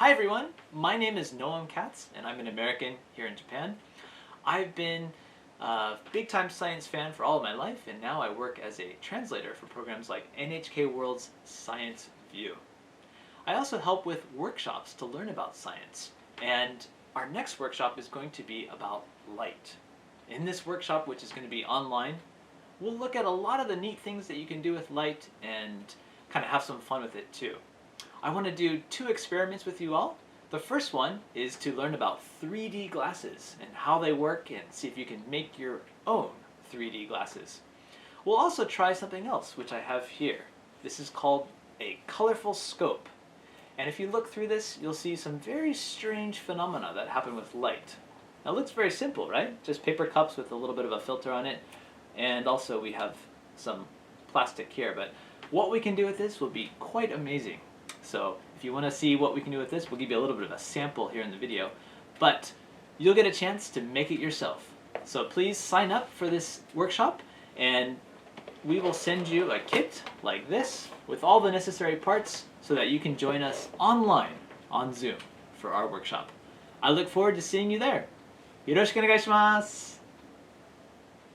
Hi everyone, my name is Noam Katz and I'm an American here in Japan. I've been a big-time science fan for all of my life, and now I work as a translator for programs like NHK World's Science View. I also help with workshops to learn about science, and our next workshop is going to be about light. In this workshop, which is going to be online, we'll look at a lot of the neat things that you can do with light and kind of have some fun with it too. I want to do 2 experiments with you all. The first one is to learn about 3D glasses and how they work and see if you can make your own 3D glasses. We'll also try something else, which I have here. This is called a colorful scope. And if you look through this, you'll see some very strange phenomena that happen with light. Now it looks very simple, right? Just paper cups with a little bit of a filter on it. And also we have some plastic here, but what we can do with this will be quite amazing. So if you want to see what we can do with this, we'll give you a little bit of a sample here in the video, but you'll get a chance to make it yourself. So please sign up for this workshop, and we will send you a kit like this with all the necessary parts so that you can join us online on Zoom for our workshop. I look forward to seeing you there. よろしくお願いします。